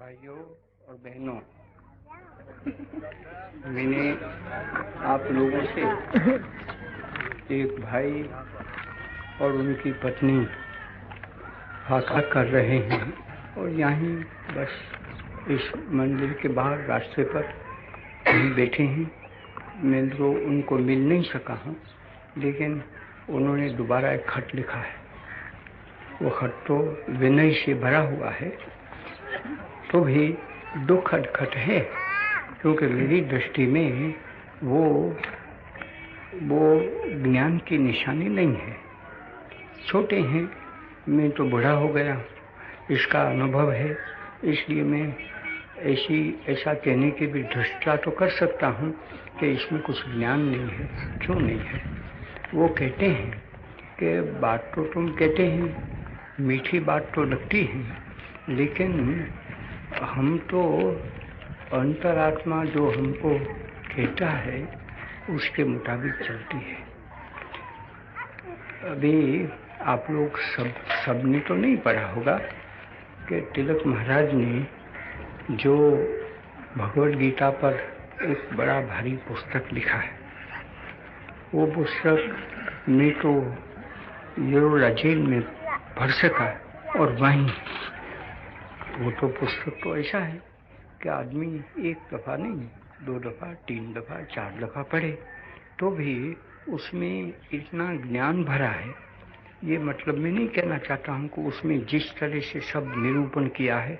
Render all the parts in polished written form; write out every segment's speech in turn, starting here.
भाइयों और बहनों, मैंने आप लोगों से एक भाई और उनकी पत्नी हाका कर रहे हैं और यहीं बस इस मंदिर के बाहर रास्ते पर कहीं बैठे हैं। मैं तो उनको मिल नहीं सका हूँ, लेकिन उन्होंने दोबारा एक खत लिखा है। वो खत तो विनय से भरा हुआ है, तो भी दुखद खत है, क्योंकि मेरी दृष्टि में वो ज्ञान की निशानी नहीं है। छोटे हैं, मैं तो बूढ़ा हो गया, इसका अनुभव है, इसलिए मैं ऐसा कहने की भी धृष्टता तो कर सकता हूँ कि इसमें कुछ ज्ञान नहीं है। क्यों नहीं है? वो कहते हैं कि बात तो तुम कहते हैं, मीठी बात तो लगती है, लेकिन हम तो अंतरात्मा जो हमको कहता है उसके मुताबिक चलती है। अभी आप लोग सबने तो नहीं पढ़ा होगा कि तिलक महाराज ने जो भगवद गीता पर एक बड़ा भारी पुस्तक लिखा है। वो पुस्तक मैं तो येरोला जेल में पढ़ सका, और वहीं वो तो पुस्तक तो ऐसा है कि आदमी एक दफ़ा नहीं, 2 दफ़ा, 3 दफ़ा, 4 दफ़ा पढ़े तो भी उसमें इतना ज्ञान भरा है। ये मतलब मैं नहीं कहना चाहता हूँ कि उसमें जिस तरह से सब निरूपण किया है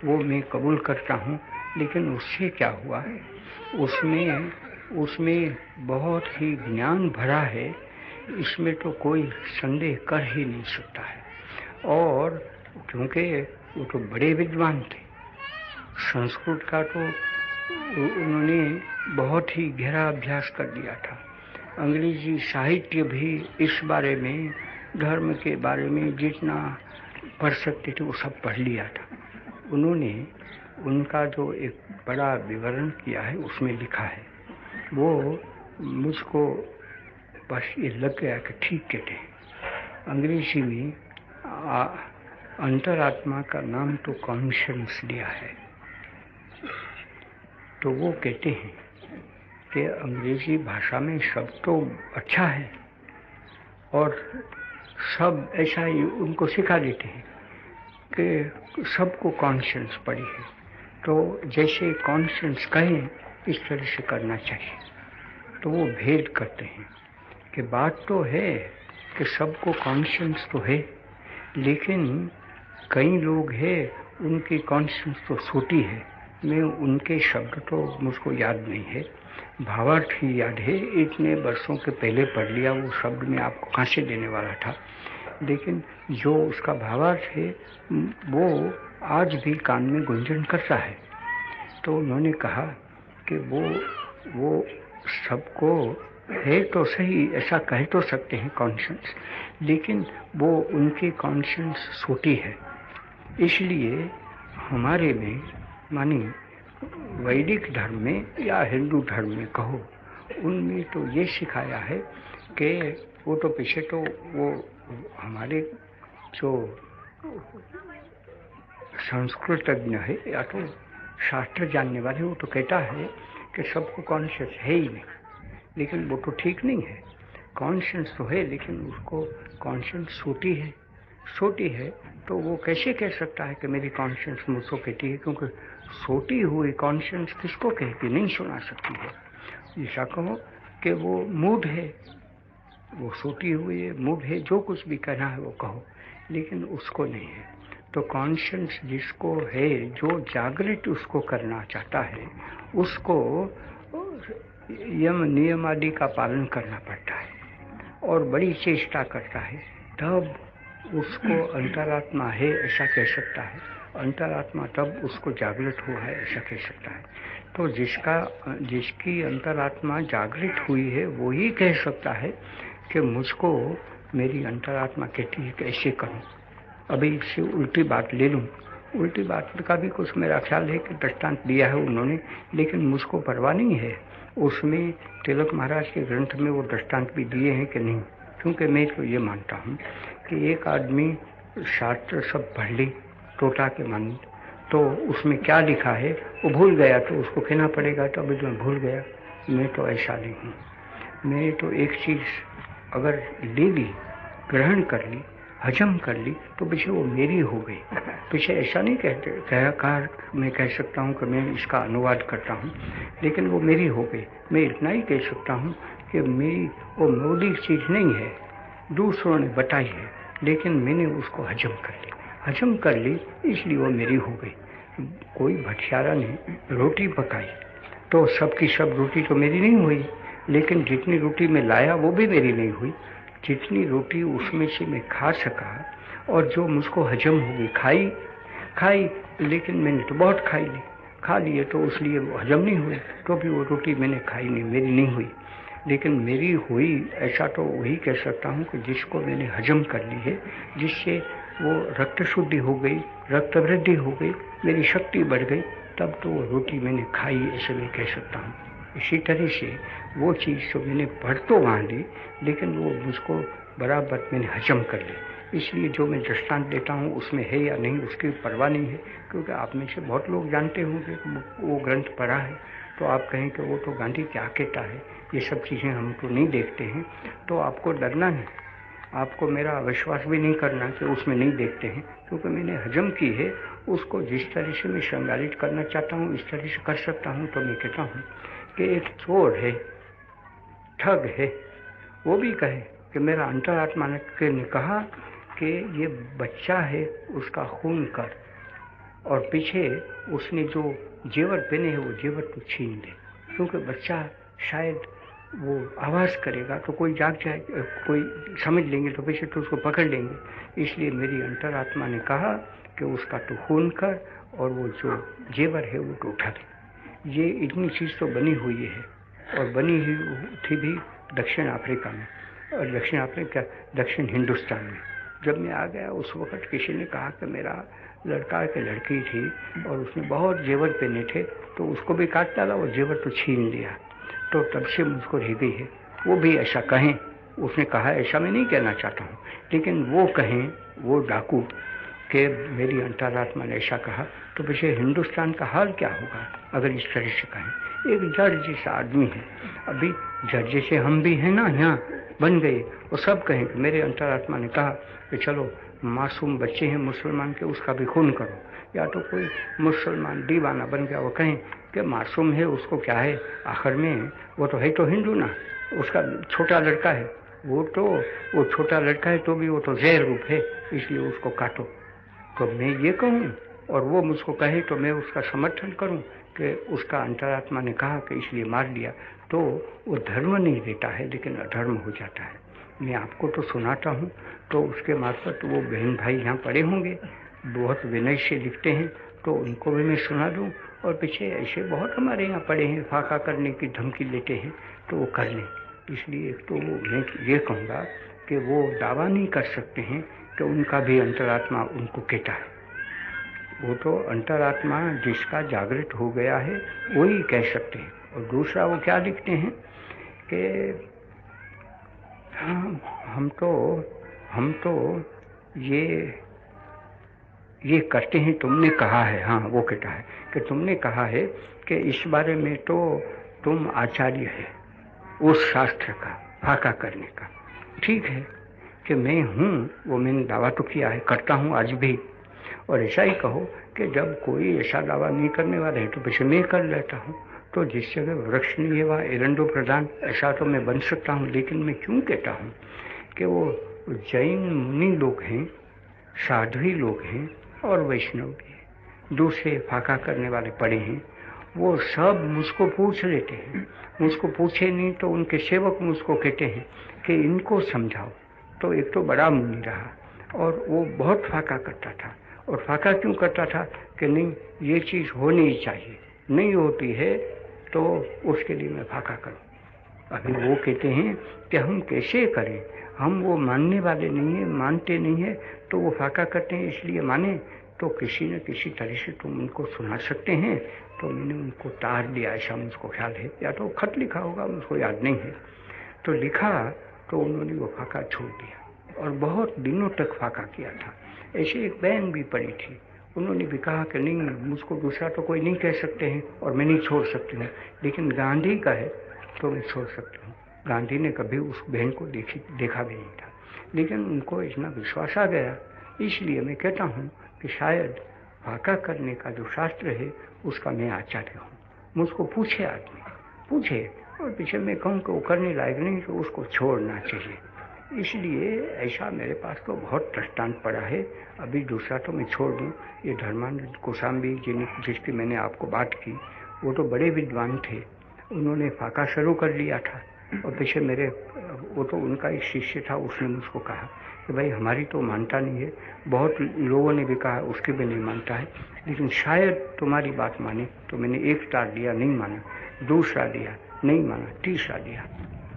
वो मैं कबूल करता हूँ, लेकिन उससे क्या हुआ, उसमें बहुत ही ज्ञान भरा है, इसमें तो कोई संदेह कर ही नहीं सकता है। और क्योंकि वो तो बड़े विद्वान थे, संस्कृत का तो उन्होंने बहुत ही गहरा अभ्यास कर लिया था। अंग्रेजी साहित्य भी इस बारे में, धर्म के बारे में जितना पढ़ सकते थे वो सब पढ़ लिया था। उन्होंने उनका जो एक बड़ा विवरण किया है उसमें लिखा है, वो मुझको बस ये लग गया कि ठीक कहते हैं। अंग्रेजी में अंतरात्मा का नाम तो कॉन्शियस दिया है। तो वो कहते हैं कि अंग्रेजी भाषा में सब तो अच्छा है और सब ऐसा ही उनको सिखा देते हैं कि सबको कॉन्शियस पड़ी है, तो जैसे कॉन्शियस कहें इस तरह से करना चाहिए। तो वो भेद करते हैं कि बात तो है कि सबको कॉन्शियस तो है, लेकिन कई लोग हैं उनकी कॉन्शियस तो छोटी है। मैं उनके शब्द तो मुझको याद नहीं है, भावार्थ ही याद है, इतने वर्षों के पहले पढ़ लिया। वो शब्द मैं आपको कहाँ से देने वाला था, लेकिन जो उसका भावार्थ है वो आज भी कान में गुंजन करता है। तो उन्होंने कहा कि वो सबको है तो सही, ऐसा कह तो सकते हैं कॉन्शियस, लेकिन वो उनकी कॉन्शियस छोटी है। इसलिए हमारे में, मानी वैदिक धर्म में या हिंदू धर्म में कहो, उनमें तो ये सिखाया है कि वो तो पीछे तो वो हमारे जो संस्कृतज्ञ है या तो शास्त्र जानने वाले, वो तो कहता है कि सबको कॉन्शियस है ही नहीं, लेकिन वो तो ठीक नहीं है। कॉन्शियस तो है, लेकिन उसको कॉन्शियस छोटी है, तो वो कैसे कह सकता है कि मेरी कॉन्शियस मुझको कहती है, क्योंकि छोटी हुई कॉन्शियस किसको कहती, नहीं सुना सकती है। ऐसा कहो कि वो मूड है, वो छोटी हुई है, मूड है, जो कुछ भी कहना है वो कहो, लेकिन उसको नहीं है। तो कॉन्शियस जिसको है, जो जागृत उसको करना चाहता है, उसको यम नियम आदि का पालन करना पड़ता है और बड़ी चेष्टा करता है, तब उसको अंतरात्मा है ऐसा कह सकता है। अंतरात्मा तब उसको जागृत हुआ है ऐसा कह सकता है। तो जिसकी अंतरात्मा जागृत हुई है वो ही कह सकता है कि मुझको मेरी अंतरात्मा कहती है कि ऐसे करूं। अभी इससे उल्टी बात ले लूं, उल्टी बात का भी कुछ मेरा ख्याल है कि दृष्टांत दिया है उन्होंने, लेकिन मुझको परवाह नहीं है उसमें तिलक महाराज के ग्रंथ में वो दृष्टांत भी दिए हैं कि नहीं, क्योंकि मैं तो ये मानता हूँ कि एक आदमी शास्त्र सब पढ़ ली टोटा के मन, तो उसमें क्या लिखा है वो भूल गया तो उसको कहना पड़ेगा, तो अभी तो मैं भूल गया। मैं तो ऐसा नहीं हूँ। मैं तो एक चीज़ अगर ले ली, ग्रहण कर ली, हजम कर ली, तो पीछे वो मेरी हो गई। पीछे ऐसा नहीं मैं कह सकता हूँ कि मैं इसका अनुवाद करता हूँ, लेकिन वो मेरी हो गई। मैं इतना ही कह सकता हूँ कि मेरी वो मौलिक चीज़ नहीं है, दूसरों ने बताई है, लेकिन मैंने उसको हजम कर ली, इसलिए वो मेरी हो गई। कोई भटियारा ने रोटी पकाई तो सबकी सब रोटी तो मेरी नहीं हुई, लेकिन जितनी रोटी मैं लाया वो भी मेरी नहीं हुई। जितनी रोटी उसमें से मैं खा सका और जो मुझको हजम हो गई, खाई, लेकिन मैंने तो बहुत खा लिए तो इसलिए वो हजम नहीं हुई, तो भी वो रोटी मैंने खाई नहीं, मेरी नहीं हुई। लेकिन मेरी हुई, ऐसा तो वही कह सकता हूँ कि जिसको मैंने हजम कर ली है, जिससे वो रक्त शुद्धि हो गई, रक्त वृद्धि हो गई, मेरी शक्ति बढ़ गई, तब तो वो रोटी मैंने खाई, ऐसे मैं कह सकता हूँ। इसी तरह से वो चीज़ तो मैंने पढ़ तो वहाँ ली, लेकिन वो मुझको बराबर मैंने हजम कर ली। इसलिए जो मैं दृष्टांत देता हूँ उसमें है या नहीं उसकी परवाह नहीं है, क्योंकि आप में से बहुत लोग जानते होंगे वो ग्रंथ पढ़ा है, तो आप कहें कि वो तो गांधी क्या कहता है, ये सब चीज़ें हम तो नहीं देखते हैं, तो आपको डरना नहीं, आपको मेरा अविश्वास भी नहीं करना कि उसमें नहीं देखते हैं, क्योंकि मैंने हजम की है उसको। जिस तरह से मैं श्रृंगारित करना चाहता हूँ इस तरह से कर सकता हूँ। तो मैं कहता हूँ कि एक चोर है, ठग है, वो भी कहे कि मेरा अंतरात्मा ने कहा कि ये बच्चा है, उसका खून कर, और पीछे उसने जो जेवर पहने हैं वो जेवर तो छीन ले, क्योंकि बच्चा शायद वो आवाज़ करेगा तो कोई जाग जाए, कोई समझ लेंगे तो पीछे तो उसको पकड़ लेंगे। इसलिए मेरी अंतरात्मा ने कहा कि उसका तो खून कर और वो जो जेवर है वो तो उठा ले। ये इतनी चीज़ तो बनी हुई है, और बनी हुई थी भी दक्षिण अफ्रीका में, और दक्षिण हिंदुस्तान में। जब मैं आ गया उस वक़्त किसी ने कहा कि मेरा लड़का के लड़की थी और उसने बहुत जेवर पहने थे, तो उसको भी काट डाला, वो जेवर तो छीन लिया। तो तब से मुझको रह गई है। वो भी ऐसा कहें, उसने कहा, ऐसा मैं नहीं कहना चाहता हूँ, लेकिन वो कहें, वो डाकू कि मेरी अंतरात्मा ने ऐसा कहा, तो पीछे हिंदुस्तान का हाल क्या होगा अगर इस तरह से कहें। एक जज जैसा आदमी है, अभी जज जैसे हम भी हैं ना, यहाँ बन गए, वो सब कहें कि मेरे अंतरात्मा ने कहा कि चलो मासूम बच्चे हैं मुसलमान के, उसका भी खून करो। या तो कोई मुसलमान दीवाना बन गया, वो कहें कि मासूम है, उसको क्या है, आखिर में वो तो है तो हिंदू ना, उसका छोटा लड़का है, वो छोटा लड़का है तो भी वो तो जहर रूप है, इसलिए उसको काटो। तो मैं ये कहूँ और वो मुझको कहे तो मैं उसका समर्थन करूँ कि उसका अंतरात्मा ने कहा कि इसलिए मार दिया, तो वो धर्म नहीं देता है, लेकिन अधर्म हो जाता है। मैं आपको तो सुनाता हूँ, तो उसके मार्फत वो बहन भाई यहाँ पड़े होंगे, बहुत विनय से लिखते हैं, तो उनको भी मैं सुना दूँ। और पीछे ऐसे बहुत हमारे यहाँ पड़े हैं, फाका करने की धमकी लेते हैं, तो वो कर लें। इसलिए तो मैं ये कहूँगा कि वो दावा नहीं कर सकते हैं कि उनका भी अंतरात्मा उनको कहता है। वो तो अंतरात्मा जिसका जागृत हो गया है वही कह सकते हैं। और दूसरा वो क्या लिखते हैं कि हम तो ये करते हैं, तुमने कहा है। हाँ, वो कहता है कि तुमने कहा है कि इस बारे में तो तुम आचार्य है उस शास्त्र का फाका करने का। ठीक है कि मैं हूँ, वो मैंने दावा तो किया है, करता हूँ आज भी। और ऐसा ही कहो कि जब कोई ऐसा दावा नहीं करने वाला है तो पीछे मैं कर लेता हूँ। तो जिस जगह वृक्ष नहीं है वहाँ एरंडो प्रधान, ऐसा तो मैं बन सकता हूँ। लेकिन मैं क्यों कहता हूँ कि वो जैन मुनि लोग हैं, साध्वी लोग हैं और वैष्णव भी हैं, दूसरे फाका करने वाले पड़े हैं, वो सब मुझको पूछ लेते हैं। मुझको पूछे नहीं तो उनके सेवक मुझको कहते हैं कि इनको समझाओ। तो एक तो बड़ा मुनि रहा और वो बहुत फाका करता था। और फाका क्यों करता था कि नहीं, ये चीज़ होनी चाहिए, नहीं होती है तो उसके लिए मैं फाका करूं। अभी वो कहते हैं कि हम कैसे करें, हम वो मानने वाले नहीं हैं, मानते नहीं हैं, तो वो फाका करते हैं इसलिए माने। तो किसी न किसी तरह से तुम उनको सुना सकते हैं। तो मैंने उनको तार दिया, ऐसा मुझको ख्याल है, या तो खत लिखा होगा, मुझको याद नहीं है। तो लिखा तो उन्होंने वो फाका छोड़ दिया और बहुत दिनों तक फाका किया था। ऐसे एक बहन भी पड़ी थी, उन्होंने भी कहा कि नहीं, मुझको दूसरा तो कोई नहीं कह सकते हैं और मैं नहीं छोड़ सकती हूँ, लेकिन गांधी का है तो मैं छोड़ सकती हूँ। गांधी ने कभी उस बहन को देखा भी नहीं था, लेकिन उनको इतना विश्वास आ गया। इसलिए मैं कहता हूँ कि शायद फाका करने का जो शास्त्र है उसका मैं आचार्य हूँ। मुझको पूछे आदमी, पूछे, और पीछे मैं कहूँ कि वो करने लायक नहीं तो उसको छोड़ना चाहिए। इसलिए ऐसा मेरे पास तो बहुत दृष्टांत पड़ा है। अभी दूसरा तो मैं छोड़ दूँ, ये धर्मानंद कोसाम्बी जिसकी मैंने आपको बात की, वो तो बड़े विद्वान थे, उन्होंने फाका शुरू कर लिया था। और पीछे वो तो उनका एक शिष्य था, उसने मुझको कहा कि भाई हमारी तो मानता नहीं है, बहुत लोगों ने भी कहा उसकी भी नहीं मानता है, लेकिन शायद तुम्हारी बात माने। तो मैंने एक स्टार दिया, नहीं माना, दूसरा दिया, नहीं माना, तीसरा दिया।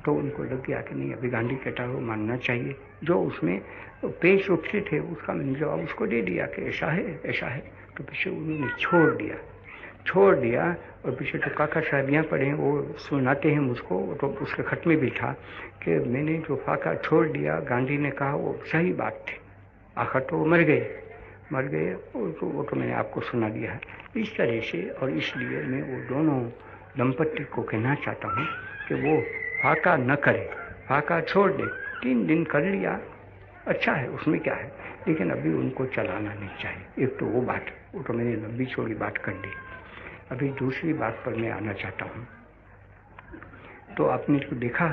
तो उनको लग गया कि नहीं, अभी गांधी कहता है वो मानना चाहिए। जो उसमें पेश उठते थे उसका मैंने जवाब उसको दे दिया कि ऐसा है, ऐसा है। तो पीछे उन्होंने छोड़ दिया। और पीछे तो काका साहब यहाँ पढ़े, वो सुनाते हैं मुझको, तो उसके खत में भी था कि मैंने जो फाका छोड़ दिया, गांधी ने कहा वो सही बात थी, आखिर तो वो मर गए। वो तो मैंने आपको सुना दिया है इस तरह से। और इसलिए मैं वो दोनों दंपत्ति को कहना चाहता हूँ कि वो फाका न करे, फाका छोड़ दे। 3 दिन कर लिया, अच्छा है, उसमें क्या है, लेकिन अभी उनको चलाना नहीं चाहिए। एक तो वो बात, वो तो मैंने लंबी चौड़ी बात कर दी। अभी दूसरी बात पर मैं आना चाहता हूँ। तो आपने तो देखा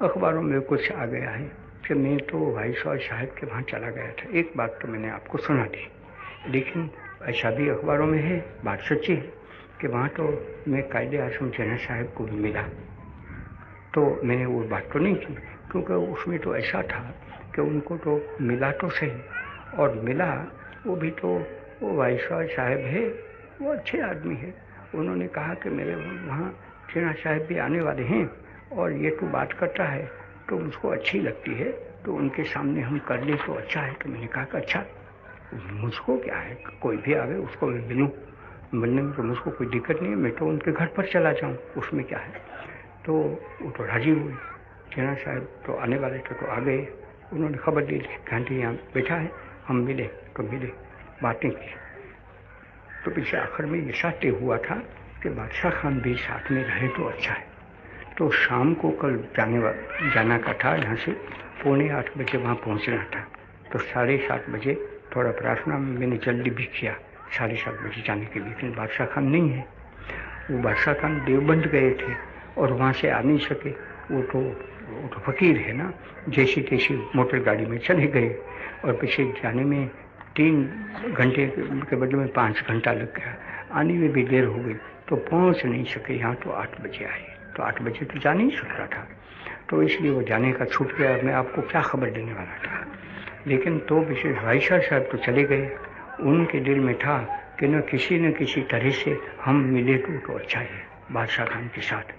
अखबारों में कुछ आ गया है कि मैं तो वाइसरॉय साहब के वहाँ चला गया था। एक बात तो मैंने आपको सुना दी, लेकिन ऐसा भी अखबारों में है, बात सच्ची है कि वहाँ तो मैं कायदे आज़म जिन्ना साहब को भी मिला। तो मैंने वो बात तो नहीं की, क्योंकि उसमें तो ऐसा था कि उनको तो मिला तो सही, और मिला वो भी तो वो वाइसरॉय साहब है, वो अच्छे आदमी है। उन्होंने कहा कि मेरे वहाँ जिन्ना साहब भी आने वाले हैं और ये तो बात करता है तो मुझको अच्छी लगती है, तो उनके सामने हम कर लें तो अच्छा है। तो मैंने कहा कि अच्छा, मुझको क्या है, कोई भी आवे उसको मैं मिलूँ, मिलने में तो मुझको कोई दिक्कत नहीं है, मैं तो उनके घर पर चला जाऊँ, उसमें क्या है। तो वो तो राजी हुई। जिन्ना साहब तो आने वाले थे तो आ गए। उन्होंने खबर दी गांधी यहाँ बैठा है, हम मिले तो मिले, बातें की। तो पीछे आखिर में ये साथ हुआ था कि बादशाह खान भी साथ में रहे तो अच्छा है। तो शाम को कल जाना का था, यहाँ से 7:45 बजे वहाँ पहुँचना था। तो 7:30 बजे थोड़ा प्रार्थना में मैंने जल्दी भी किया 7:30 बजे जाने के लिए, लेकिन बादशाह खान नहीं है। वो बादशाह खान देवबंद गए थे और वहाँ से आ नहीं सके। वो तो फकीर है ना, जैसी तैसी मोटर गाड़ी में चले गए और पीछे जाने में 3 घंटे के बदले में 5 घंटा लग गया। आने में भी देर हो गई तो पहुँच नहीं सके यहाँ। तो 8 बजे आए, तो 8 बजे तो जा नहीं सकता था, तो इसलिए वो जाने का छूट गया। मैं आपको क्या खबर देने वाला था, लेकिन तो विशेष वाइसरॉय साहब तो चले गए। उनके दिल में था कि न किसी तरह से हम मिले तो अच्छा है बादशाह खान के साथ।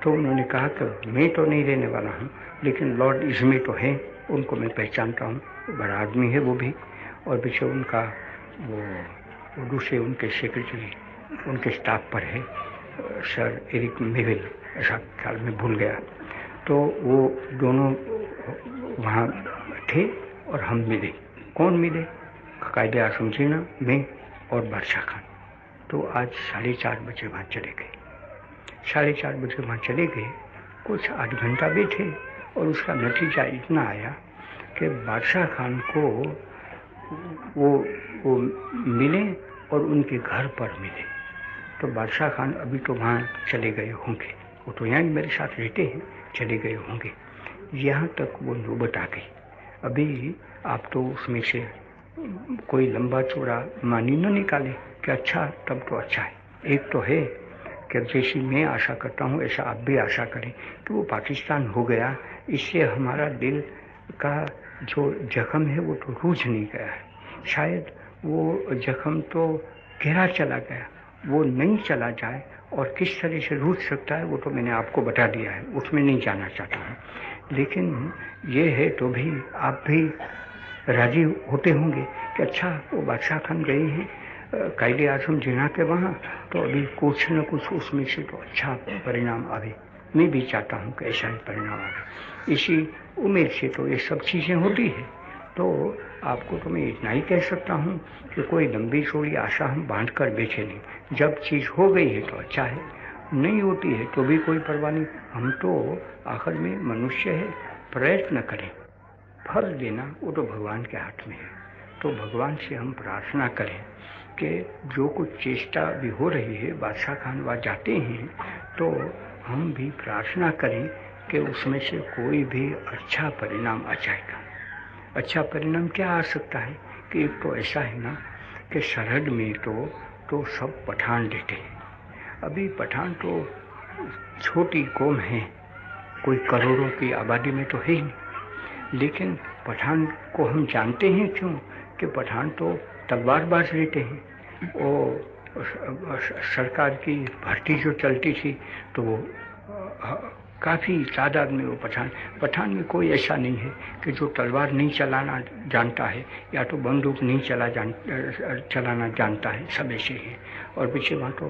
तो उन्होंने कहा कि मैं तो नहीं रहने वाला हूँ, लेकिन लॉर्ड इज़मी तो है, उनको मैं पहचानता हूँ, बड़ा आदमी है वो भी। और पीछे उनका वो दूसरे उनके सेक्रेटरी उनके स्टाफ पर है, सर एरिक मेविल, ऐसा ख्याल में भूल गया। तो वो दोनों वहाँ थे और हम मिले। कौन मिले? कायदे आज़म जिन्ना, मैं और बादशाह खान। तो आज 4:30 बजे वहाँ चले गए। 4:30 बजे वहाँ चले गए, कुछ 8 घंटा बैठे और उसका नतीजा इतना आया कि बादशाह खान को वो मिले और उनके घर पर मिले। तो बादशाह खान अभी तो वहाँ चले गए होंगे, वो तो यहाँ मेरे साथ रहते हैं, चले गए होंगे। यहाँ तक वो नौबत आ गई। अभी आप तो उसमें से कोई लंबा चौड़ा मानी न निकाले कि अच्छा तब तो अच्छा है। एक तो है कि जैसी मैं आशा करता हूँ ऐसा आप भी आशा करें कि वो पाकिस्तान हो गया, इससे हमारा दिल का जो जख्म है वो तो रूझ नहीं गया है। शायद वो जख्म तो गहरा चला गया, वो नहीं चला जाए, और किस तरह से रूझ सकता है वो तो मैंने आपको बता दिया है, उसमें नहीं जाना चाहता हूँ। लेकिन ये है तो भी आप भी राजी होते होंगे कि अच्छा वो बादशाह खान गए हैं कायदे आज़म जिन्ना के वहाँ, तो अभी कुछ न कुछ उसमें से तो अच्छा परिणाम आवे। मैं भी चाहता हूँ कि ऐसा ही परिणाम आवे। इसी उम्मीद से तो ये सब चीज़ें होती है। तो आपको तो मैं इतना ही कह सकता हूँ कि कोई लंबी चौड़ी आशा हम बांध कर बैठे नहीं। जब चीज़ हो गई है तो अच्छा है, नहीं होती है तो भी कोई परवाह नहीं। हम तो आखिर में मनुष्य है, प्रयत्न करें, फल देना वो तो भगवान के हाथ में है। तो भगवान से हम प्रार्थना करें कि जो कुछ चेष्टा भी हो रही है, बादशाह खान वहाँ जाते हैं तो हम भी प्रार्थना करें कि उसमें से कोई भी अच्छा परिणाम आ जाएगा। अच्छा परिणाम क्या आ सकता है कि एक तो ऐसा है ना कि सरहद में तो सब पठान रहते हैं। अभी पठान तो छोटी कौम है, कोई करोड़ों की आबादी में तो है ही नहीं, लेकिन पठान को हम जानते हैं क्यों कि पठान तो तलवारबाज रहते हैं। और सरकार की भर्ती जो चलती थी तो वो काफ़ी तादाद में वो पठान में कोई ऐसा नहीं है कि जो तलवार नहीं चलाना जानता है या तो बंदूक नहीं चलाना जानता है, सब ऐसे हैं। और पीछे वहाँ तो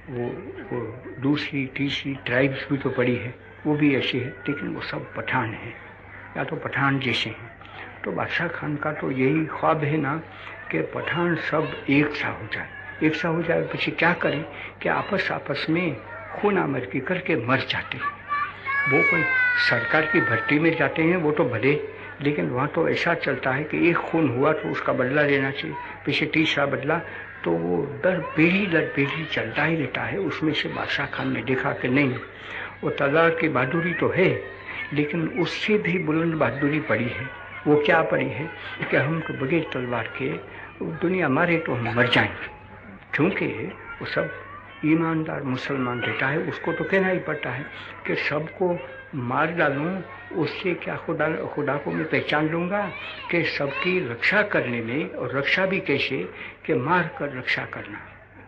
वो दूसरी तीसरी ट्राइब्स भी तो पड़ी है, वो भी ऐसे है, लेकिन वो सब पठान हैं या तो पठान जैसे हैं। तो बादशाह खान का तो यही ख्वाब है ना कि पठान सब एक सा हो जाए। पीछे क्या करें कि आपस में खूना मर्की करके मर जाते हैं। वो कोई सरकार की भर्ती में जाते हैं वो तो भले, लेकिन वहाँ तो ऐसा चलता है कि एक खून हुआ तो उसका बदला लेना चाहिए, पीछे तीसरा बदला, तो वो दर पीढ़ी चलता ही रहता है। उसमें से बादशाह खान ने देखा कि नहीं, वो तलवार की बहादुरी तो है, लेकिन उससे भी बुलंद बहादुरी पड़ी है। वो क्या पड़ी है कि हम तो बगैर तलवार के दुनिया मारे तो हम मर जाएंगे, क्योंकि वो सब ईमानदार मुसलमान रहता है, उसको तो कहना ही पड़ता है कि सबको मार डालूं, उससे क्या खुदा को मैं पहचान लूँगा कि सबकी रक्षा करने में, और रक्षा भी कैसे कि मार कर रक्षा करना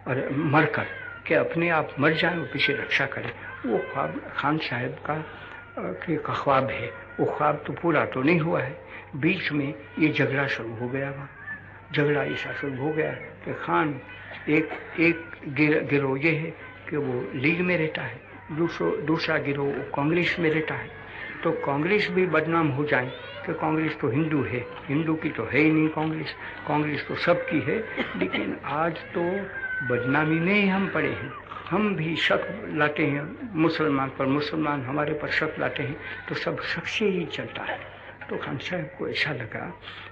और मर कर कि अपने आप मर जाए और पीछे रक्षा करें। वो ख्वाब खान साहब का ख्वाब है। वो ख्वाब तो पूरा तो नहीं हुआ है, बीच में ये झगड़ा शुरू हो गया। वहाँ झगड़ा ऐसा शुरू हो गया कि खान एक गिरोह ये है कि वो लीग में रहता है, दूसरा गिरोह कांग्रेस में रहता है। तो कांग्रेस भी बदनाम हो जाए कि कांग्रेस तो हिंदू है, हिंदू की तो है ही नहीं कांग्रेस तो सबकी है। लेकिन आज तो बदनामी में ही हम पड़े हैं, हम भी शक लाते हैं मुसलमान पर, मुसलमान हमारे पर शक लाते हैं, तो सब शक से ही चलता है। तो खान साहब को ऐसा लगा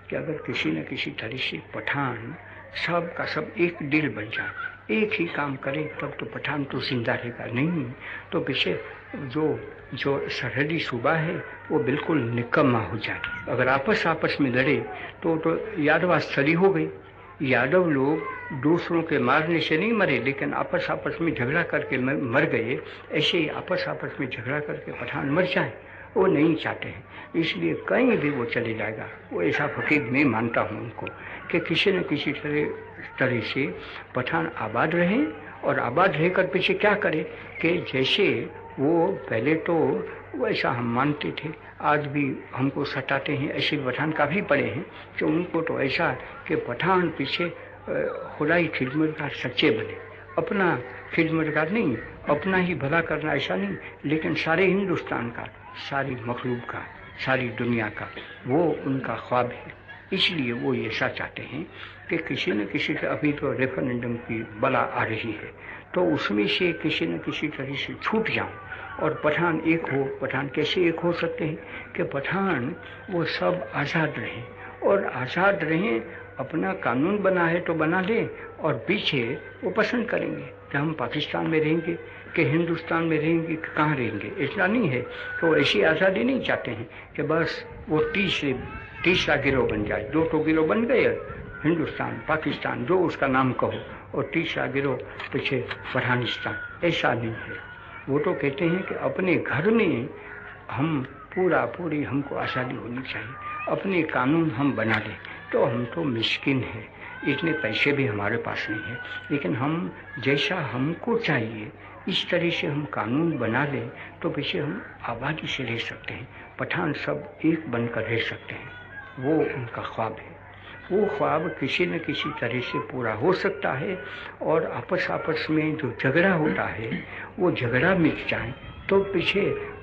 कि अगर किसी न किसी तरह से पठान सब का सब एक दिल बन जाए, एक ही काम करे, तब तो पठान तो जिंदा रहेगा। नहीं तो पीछे जो सरहदी सूबा है वो बिल्कुल निकम्मा हो जाए। अगर आपस में लड़े तो यादवास्तरी हो गई। यादव लोग दूसरों के मारने से नहीं मरे, लेकिन आपस में झगड़ा करके मर गए। ऐसे ही आपस में झगड़ा करके पठान मर जाए, वो नहीं चाहते हैं, इसलिए कहीं भी वो चले जाएगा। वो ऐसा फकीर मैं मानता हूँ उनको कि किसी न किसी तरह से पठान आबाद रहे, और आबाद रहकर पीछे क्या करे कि जैसे वो पहले तो वैसा हम मानते थे, आज भी हमको सताते हैं, ऐसे पठान काफ़ी पड़े हैं कि उनको तो ऐसा कि पठान पीछे खुदाई खिदमतगार सच्चे बने, अपना खिदमतगार नहीं, अपना ही भला करना ऐसा नहीं, लेकिन सारे हिंदुस्तान का, सारी मखलूक का, सारी दुनिया का वो उनका ख्वाब है। इसलिए वो ऐसा चाहते हैं कि किसी न किसी से, अभी तो रेफरेंडम की बला आ रही है, तो उसमें से किसी न किसी तरह से छूट जाऊं और पठान एक हो। पठान कैसे एक हो सकते हैं कि पठान वो सब आज़ाद रहें, और आज़ाद रहें, अपना कानून बना है तो बना लें, और पीछे वो पसंद करेंगे कि हम पाकिस्तान में रहेंगे कि हिंदुस्तान में रहेंगे कि कहाँ रहेंगे। ऐसा नहीं है, तो ऐसी आज़ादी नहीं चाहते हैं कि बस वो तीसरा गिरोह बन जाए। दो तो गिरोह बन गए, हिंदुस्तान पाकिस्तान जो उसका नाम कहो, और तीसरा गिरोह पीछे पठानिस्तान। ऐसा नहीं है। वो तो कहते हैं कि अपने घर में हम पूरी हमको आज़ादी होनी चाहिए, अपने कानून हम बना लें। तो हम तो मिस्किन हैं, इतने पैसे भी हमारे पास नहीं है, लेकिन हम जैसा हमको चाहिए इस तरह से हम कानून बना लें तो पीछे हम आबादी से रह सकते हैं, पठान सब एक बनकर रह सकते हैं। वो उनका ख्वाब है। वो ख्वाब किसी न किसी तरह से पूरा हो सकता है, और आपस में जो झगड़ा होता है वो झगड़ा मिट जाए तो पीछे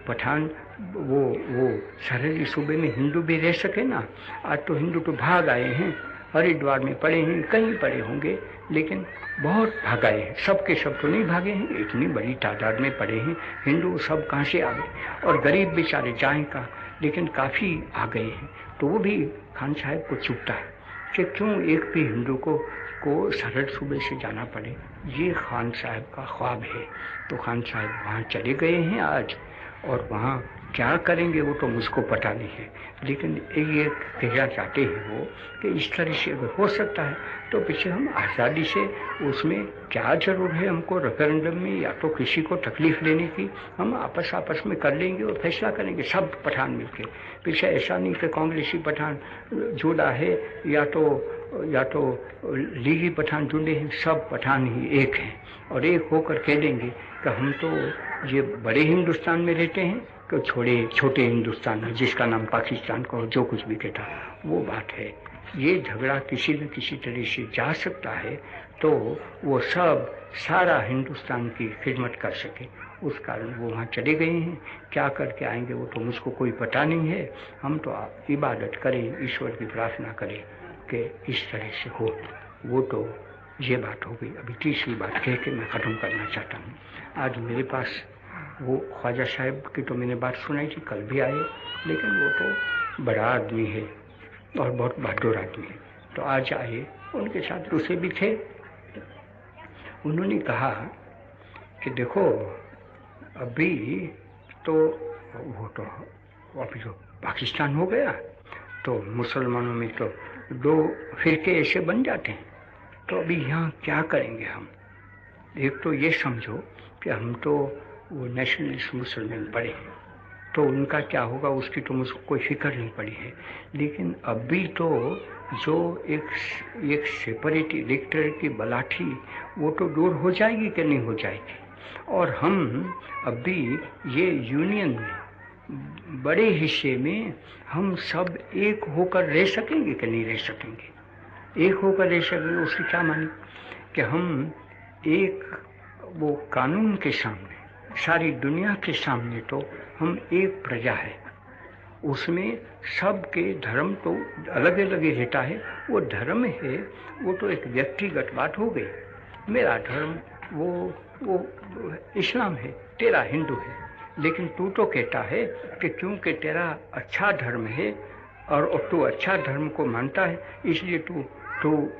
पठान वो सरहदी सूबे में हिंदू भी रह सके ना। आज तो हिंदू तो भाग आए हैं, हरिद्वार में पड़े हैं, कहीं पड़े होंगे, लेकिन बहुत भाग आए हैं। सब के सब तो नहीं भागे हैं, इतनी बड़ी तादाद में पड़े हैं हिंदू, सब कहाँ से आ गए। और गरीब बेचारे जाएं का, लेकिन काफ़ी आ गए हैं। तो वो भी खान साहब को चुभता है कि क्यों एक भी हिंदू को सरहद सूबे से जाना पड़े। ये खान साहब का ख्वाब है। तो खान साहब वहाँ चले गए हैं आज, और वहाँ क्या करेंगे वो तो मुझको पता नहीं है, लेकिन ये कहना चाहते हैं वो कि इस तरह से अगर हो सकता है तो पीछे हम आज़ादी से, उसमें क्या ज़रूर है हमको रेफरेंडम में या तो किसी को तकलीफ़ लेने की, हम आपस में कर लेंगे और फैसला करेंगे सब पठान मिलके। पीछे ऐसा नहीं कि कांग्रेसी पठान जुड़ा है या तो लीगी पठान जुड़े हैं, सब पठान ही एक हैं। और एक होकर कह देंगे कि हम तो ये बड़े हिंदुस्तान में रहते हैं कि छोटे हिंदुस्तान में, जिसका नाम पाकिस्तान को जो कुछ भी कहता, वो बात है। ये झगड़ा किसी न किसी तरह से जा सकता है तो वो सारा हिंदुस्तान की खिदमत कर सके, उस कारण वो वहाँ चले गए हैं। क्या करके आएंगे वो तो मुझको कोई पता नहीं है। हम तो आप इबादत करें, ईश्वर की प्रार्थना करें कि इस तरह से हो। वो तो ये बात हो गई। अभी तीसरी बात कह के मैं ख़त्म करना चाहता हूँ। आज मेरे पास वो ख्वाजा साहब की तो मैंने बात सुनाई थी, कल भी आए, लेकिन वो तो बड़ा आदमी है और बहुत बहादुर आदमी है। तो आज आए, उनके साथ दूसरे भी थे। उन्होंने कहा कि देखो अभी तो वो तो अभी जो पाकिस्तान हो गया तो मुसलमानों में तो दो फिरके ऐसे बन जाते हैं, तो अभी यहाँ क्या करेंगे हम। एक तो ये समझो कि हम तो वो नेशनलिस्ट मुसलमान पड़े हैं, तो उनका क्या होगा उसकी तो मुझको कोई फिक्र नहीं पड़ी है। लेकिन अभी तो जो एक सेपरेट इलेक्टोरेट की बलाठी, वो तो दूर हो जाएगी कि नहीं हो जाएगी। और हम अभी ये यूनियन में बड़े हिस्से में हम सब एक होकर रह सकेंगे कि नहीं रह सकेंगे। एक होकर रह सकेंगे उसकी क्या मानी कि हम एक वो कानून के सामने, सारी दुनिया के सामने तो हम एक प्रजा है, उसमें सबके धर्म तो अलग अलग ही रहता है। वो धर्म है वो तो एक व्यक्तिगत बात हो गई। मेरा धर्म वो इस्लाम है, तेरा हिंदू है, लेकिन तू तो कहता है कि क्योंकि तेरा अच्छा धर्म है और तू अच्छा धर्म को मानता है, इसलिए तू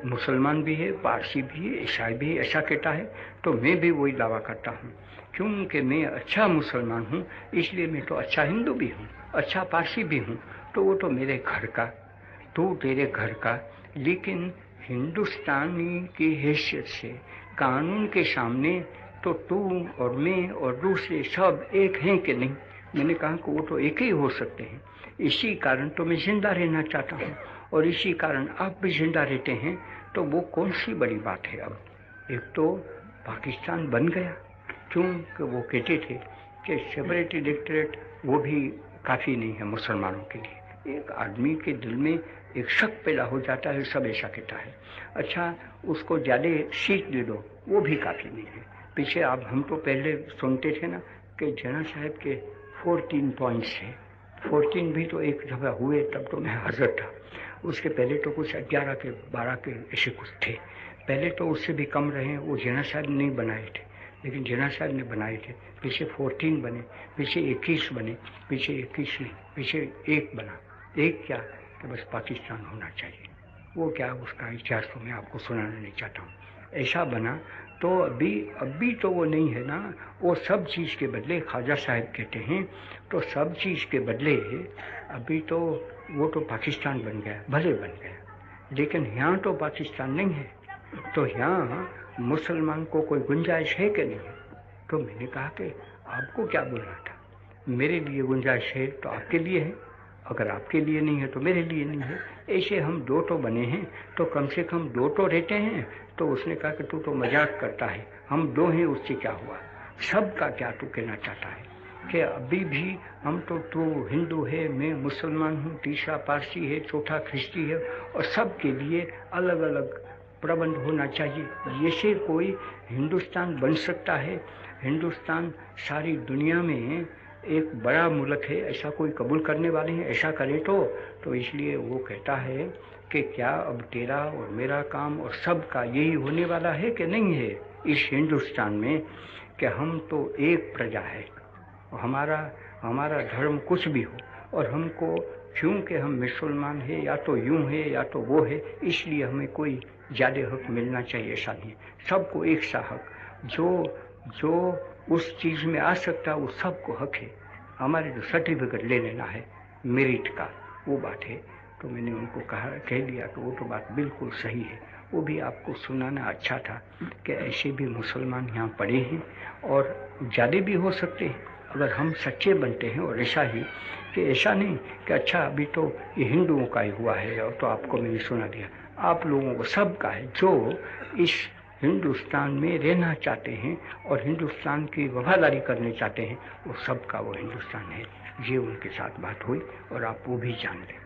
मुसलमान भी है, पारसी भी है, ईसाई भी है, ऐसा कहता है। तो मैं भी वही दावा करता हूँ, क्योंकि मैं अच्छा मुसलमान हूँ इसलिए मैं तो अच्छा हिंदू भी हूँ, अच्छा पारसी भी हूँ। तो वो तो मेरे घर का, तू तेरे घर का, लेकिन हिंदुस्तानी की हैसियत से कानून के सामने तो तू और मैं और दूसरे सब एक हैं कि नहीं। मैंने कहा कि वो तो एक ही हो सकते हैं। इसी कारण तो मैं जिंदा रहना चाहता हूँ और इसी कारण आप भी जिंदा रहते हैं। तो वो कौन सी बड़ी बात है। अब एक तो पाकिस्तान बन गया, क्योंकि वो कहते थे कि सेपरेट इलेक्टोरेट वो भी काफ़ी नहीं है मुसलमानों के लिए। एक आदमी के दिल में एक शक पैदा हो जाता है, सब ऐसा कहता है। अच्छा, उसको ज़्यादा सीट दे दो, वो भी काफ़ी नहीं है। पीछे आप हम तो पहले सुनते थे ना कि जना साहब के 14 पॉइंट्स है। 14 भी तो एक दफ़ा हुए तब तो मैं हाजिर था। उसके पहले तो कुछ 11 के 12 के ऐसे कुछ थे। पहले तो उससे भी कम रहे, वो जना साहब नहीं बनाए थे, लेकिन जना साहब ने बनाए थे। पीछे 14 बने, पीछे 21 बने, पीछे 21 नहीं, पीछे 1 बना। 1 क्या कि बस पाकिस्तान होना चाहिए। वो क्या उसका इतिहास तो मैं आपको सुनाना नहीं चाहता हूँ। ऐसा बना तो अभी तो वो नहीं है ना। वो सब चीज़ के बदले ख्वाजा साहब कहते हैं, तो सब चीज़ के बदले अभी तो वो तो पाकिस्तान बन गया, भले बन गया, लेकिन यहाँ तो पाकिस्तान नहीं है। तो यहाँ मुसलमान को कोई गुंजाइश है कि नहीं है। तो मैंने कहा कि आपको क्या बोलना था, मेरे लिए गुंजाइश है तो आपके लिए है, अगर आपके लिए नहीं है तो मेरे लिए नहीं है। ऐसे हम 2 तो बने हैं, तो कम से कम 2 तो रहते हैं। तो उसने कहा कि तू तो मजाक करता है, हम 2 हैं, उससे क्या हुआ। सब का क्या तू कहना चाहता है कि अभी भी हम तो तू हिंदू है, मैं मुसलमान हूँ, तीसरा पारसी है, चौथा ख्रिस्ती है, और सब के लिए अलग अलग प्रबंध होना चाहिए। ऐसे कोई हिंदुस्तान बन सकता है। हिंदुस्तान सारी दुनिया में एक बड़ा मुल्क है, ऐसा कोई कबूल करने वाले हैं, ऐसा करें तो इसलिए वो कहता है कि क्या अब तेरा और मेरा काम और सबका यही होने वाला है कि नहीं है इस हिंदुस्तान में, कि हम तो एक प्रजा है, हमारा धर्म कुछ भी हो, और हमको क्योंकि हम मुसलमान हैं या तो यूं है या तो वो है, इसलिए हमें कोई ज़्यादा हक मिलना चाहिए, ऐसा नहीं। सबको एक सा हक, जो उस चीज़ में आ सकता है वो सबको हक है। हमारे जो सर्टिफिकेट ले लेना है मेरिट का, वो बात है। तो मैंने उनको कह दिया तो वो तो बात बिल्कुल सही है। वो भी आपको सुनाना अच्छा था कि ऐसे भी मुसलमान यहाँ पड़े हैं और ज़्यादा भी हो सकते हैं अगर हम सच्चे बनते हैं। और ऐसा ही कि ऐसा नहीं कि अच्छा अभी तो ये हिंदुओं का ही हुआ है, और तो आपको मैंने सुना दिया, आप लोगों को सबका है जो इस हिंदुस्तान में रहना चाहते हैं और हिंदुस्तान की वफादारी करने चाहते हैं, वो सबका वो हिंदुस्तान है। ये उनके साथ बात हुई और आप वो भी जान लें।